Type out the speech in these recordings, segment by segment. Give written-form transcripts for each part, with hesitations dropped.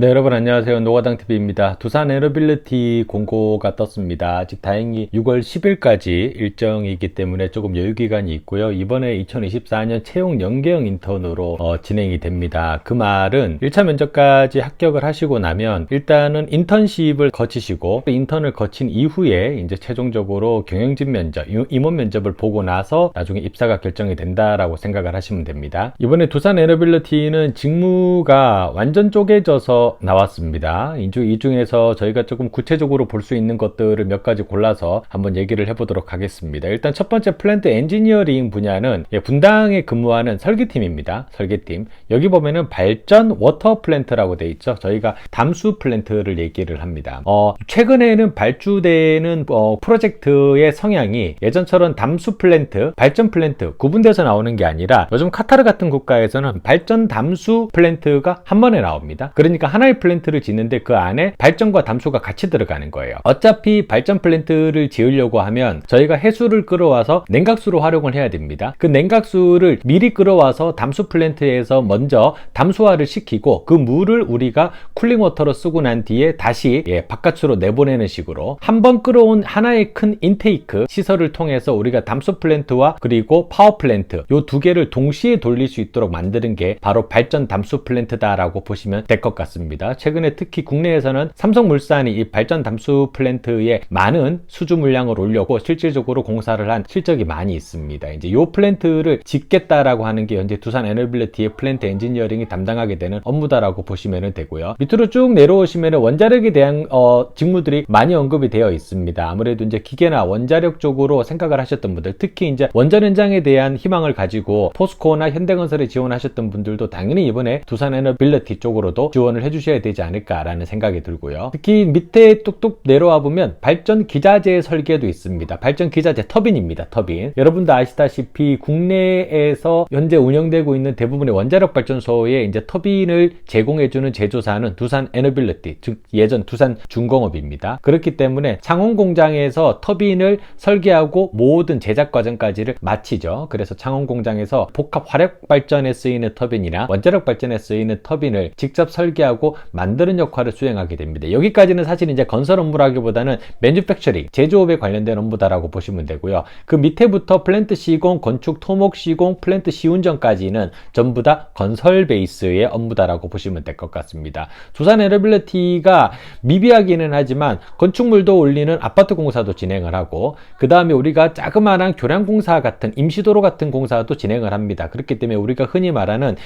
네, 여러분 안녕하세요. 노가당TV입니다. 두산 에너빌리티 공고가 떴습니다. 아직 다행히 6월 10일까지 일정이기 때문에 조금 여유기간이 있고요. 이번에 2024년 채용 연계형 인턴으로 진행이 됩니다. 그 말은 1차 면접까지 합격을 하시고 나면 일단은 인턴십을 거치시고 인턴을 거친 이후에 이제 최종적으로 경영진 면접, 임원 면접을 보고 나서 나중에 입사가 결정이 된다라고 생각을 하시면 됩니다. 이번에 두산 에너빌리티는 직무가 완전 쪼개져서 나왔습니다. 이 중에서 저희가 조금 구체적으로 볼 수 있는 것들을 몇 가지 골라서 한번 얘기를 해보도록 하겠습니다. 일단 첫 번째 플랜트 엔지니어링 분야는 분당에 근무하는 설계팀입니다. 설계팀. 여기 보면은 발전 워터 플랜트라고 돼 있죠. 저희가 담수 플랜트를 얘기를 합니다. 최근에는 발주되는 프로젝트의 성향이 예전처럼 담수 플랜트, 발전 플랜트 구분돼서 나오는 게 아니라 요즘 카타르 같은 국가에서는 발전 담수 플랜트가 한 번에 나옵니다. 그러니까 하나의 플랜트를 짓는데 그 안에 발전과 담수가 같이 들어가는 거예요. 어차피 발전 플랜트를 지으려고 하면 저희가 해수를 끌어와서 냉각수로 활용을 해야 됩니다. 그 냉각수를 미리 끌어와서 담수 플랜트에서 먼저 담수화를 시키고 그 물을 우리가 쿨링워터로 쓰고 난 뒤에 다시 바깥으로 내보내는 식으로 한 번 끌어온 하나의 큰 인테이크 시설을 통해서 우리가 담수 플랜트와 그리고 파워 플랜트 요 두 개를 동시에 돌릴 수 있도록 만드는 게 바로 발전 담수 플랜트다라고 보시면 될 것 같습니다. 최근에 특히 국내에서는 삼성물산이 이 발전 담수 플랜트에 많은 수주 물량을 올려고 실질적으로 공사를 한 실적이 많이 있습니다. 이제 이 플랜트를 짓겠다라고 하는 게 현재 두산 에너빌리티의 플랜트 엔지니어링이 담당하게 되는 업무다라고 보시면 되고요. 밑으로 쭉 내려오시면 원자력에 대한 직무들이 많이 언급이 되어 있습니다. 아무래도 이제 기계나 원자력 쪽으로 생각을 하셨던 분들, 특히 이제 원전 현장에 대한 희망을 가지고 포스코나 현대건설에 지원하셨던 분들도 당연히 이번에 두산 에너빌리티 쪽으로도 지원을 해주셔야 되지 않을까라는 생각이 들고요. 특히 밑에 뚝뚝 내려와 보면 발전 기자재 설계도 있습니다. 발전 기자재 터빈입니다. 터빈. 여러분도 아시다시피 국내에서 현재 운영되고 있는 대부분의 원자력 발전소에 이제 터빈을 제공해주는 제조사는 두산 에너빌리티, 즉 예전 두산 중공업입니다. 그렇기 때문에 창원 공장에서 터빈을 설계하고 모든 제작 과정까지를 마치죠. 그래서 창원 공장에서 복합 화력 발전에 쓰이는 터빈이나 원자력 발전에 쓰이는 터빈을 직접 설계하고 만드는 역할을 수행하게 됩니다. 여기까지는 사실 이제 건설 업무라기보다는 매뉴팩처링, 제조업에 관련된 업무다라고 보시면 되고요. 그 밑에부터 플랜트 시공, 건축, 토목 시공, 플랜트 시운전까지는 전부 다 건설 베이스의 업무다라고 보시면 될 것 같습니다. 두산 에너빌리티가 미비하기는 하지만 건축물도 올리는 아파트 공사도 진행을 하고 그 다음에 우리가 자그마한 교량 공사 같은 임시도로 같은 공사도 진행을 합니다. 그렇기 때문에 우리가 흔히 말하는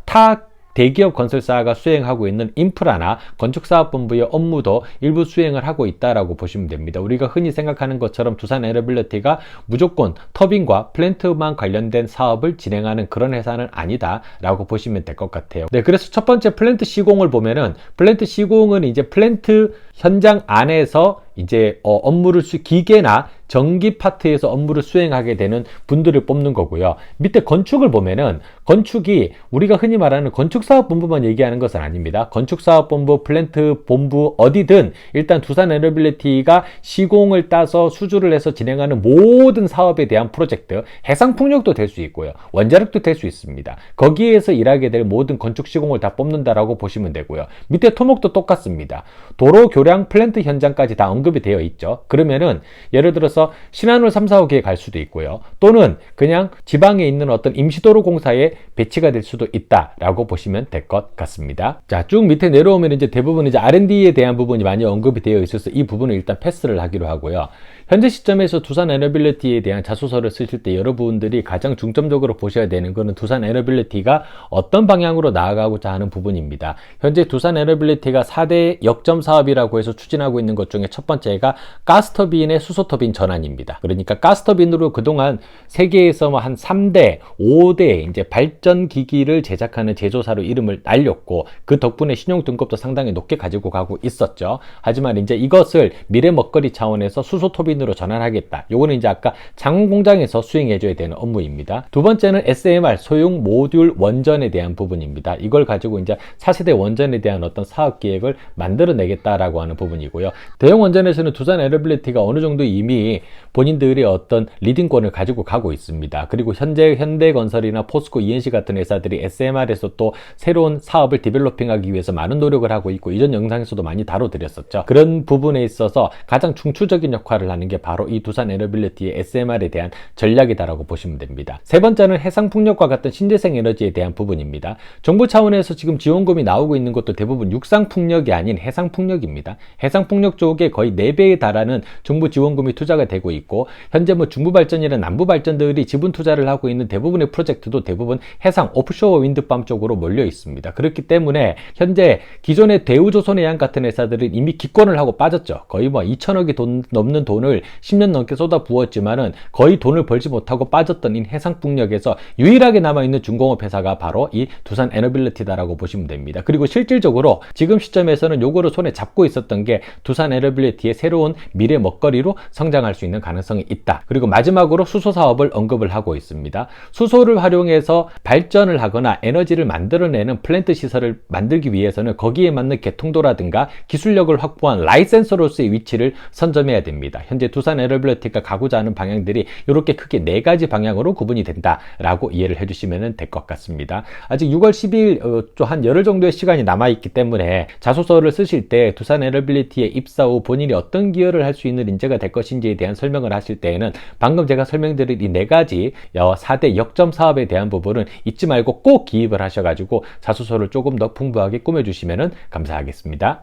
타 대기업 건설사가 수행하고 있는 인프라나 건축사업본부의 업무도 일부 수행을 하고 있다라고 보시면 됩니다. 우리가 흔히 생각하는 것처럼 두산 에너빌리티가 무조건 터빈과 플랜트만 관련된 사업을 진행하는 그런 회사는 아니다라고 보시면 될 것 같아요. 네, 그래서 첫 번째 플랜트 시공을 보면은 플랜트 시공은 이제 플랜트 현장 안에서 이제 업무를 기계나 전기 파트에서 업무를 수행하게 되는 분들을 뽑는 거고요. 밑에 건축을 보면은 건축이 우리가 흔히 말하는 건축사업본부만 얘기하는 것은 아닙니다. 건축사업본부, 플랜트 본부 어디든 일단 두산 에너빌리티가 시공을 따서 수주를 해서 진행하는 모든 사업에 대한 프로젝트, 해상풍력도 될 수 있고요. 원자력도 될 수 있습니다. 거기에서 일하게 될 모든 건축 시공을 다 뽑는다라고 보시면 되고요. 밑에 토목도 똑같습니다. 도로, 교량, 플랜트 현장까지 다 언급이 되어 있죠. 그러면은 예를 들어서 신한울 3, 4호기에 갈 수도 있고요. 또는 그냥 지방에 있는 어떤 임시도로 공사에 배치가 될 수도 있다라고 보시면 될 것 같습니다. 자, 쭉 밑에 내려오면 이제 대부분 이제 R&D에 대한 부분이 많이 언급이 되어 있어서 이 부분을 일단 패스를 하기로 하고요. 현재 시점에서 두산 에너빌리티에 대한 자소서를 쓰실 때 여러분들이 가장 중점적으로 보셔야 되는 것은 두산 에너빌리티가 어떤 방향으로 나아가고자 하는 부분입니다. 현재 두산 에너빌리티가 4대 역점 사업이라고 해서 추진하고 있는 것 중에 첫 번째가 가스터빈의 수소터빈 전환입니다. 그러니까 가스터빈으로 그동안 세계에서 한 3대, 5대 이제 발전 기기를 제작하는 제조사로 이름을 날렸고 그 덕분에 신용 등급도 상당히 높게 가지고 가고 있었죠. 하지만 이제 이것을 미래 먹거리 차원에서 수소터빈 투자인으로 전환하겠다. 요거는 이제 아까 장원 공장에서 수행해줘야 되는 업무입니다. 두 번째는 SMR 소형 모듈 원전에 대한 부분입니다. 이걸 가지고 이제 차세대 원전에 대한 어떤 사업 계획을 만들어내겠다라고 하는 부분이고요. 대형 원전에서는 두산 에너빌리티가 어느 정도 이미 본인들이 어떤 리딩권을 가지고 가고 있습니다. 그리고 현재 현대건설이나 포스코, ENC 같은 회사들이 SMR에서 또 새로운 사업을 디벨로핑하기 위해서 많은 노력을 하고 있고, 이전 영상에서도 많이 다뤄드렸었죠. 그런 부분에 있어서 가장 중추적인 역할을 하는 게 바로 이 두산 에너빌리티의 SMR에 대한 전략이다라고 보시면 됩니다. 세 번째는 해상풍력과 같은 신재생 에너지에 대한 부분입니다. 정부 차원에서 지금 지원금이 나오고 있는 것도 대부분 육상풍력이 아닌 해상풍력입니다. 해상풍력 쪽에 거의 4배에 달하는 정부 지원금이 투자가 되고 있고, 현재 뭐 중부발전이나 남부발전들이 지분 투자를 하고 있는 대부분의 프로젝트도 대부분 해상 오프쇼어 윈드팜 쪽으로 몰려 있습니다. 그렇기 때문에 현재 기존의 대우조선해양 같은 회사들은 이미 기권을 하고 빠졌죠. 거의 뭐 2천억이 넘는 돈을 10년 넘게 쏟아 부었지만은 거의 돈을 벌지 못하고 빠졌던 이 해상풍력에서 유일하게 남아있는 중공업 회사가 바로 이 두산 에너빌리티다라고 보시면 됩니다. 그리고 실질적으로 지금 시점에서는 요거를 손에 잡고 있었던 게 두산 에너빌리티의 새로운 미래 먹거리로 성장할 수 있는 가능성이 있다. 그리고 마지막으로 수소 사업을 언급을 하고 있습니다. 수소를 활용해서 발전을 하거나 에너지를 만들어내는 플랜트 시설을 만들기 위해서는 거기에 맞는 개통도라든가 기술력을 확보한 라이센서로서의 위치를 선점해야 됩니다. 현재 두산 에너빌리티가 가고자 하는 방향들이 이렇게 크게 4가지 방향으로 구분이 된다라고 이해를 해주시면 될 것 같습니다. 아직 6월 12일 또 한 열흘 정도의 시간이 남아있기 때문에 자소서를 쓰실 때 두산 에너빌리티에 입사 후 본인이 어떤 기여를 할 수 있는 인재가 될 것인지에 대한 설명을 하실 때에는 방금 제가 설명드린 이 4가지 4대 역점 사업에 대한 부분은 잊지 말고 꼭 기입을 하셔가지고 자소서를 조금 더 풍부하게 꾸며주시면 감사하겠습니다.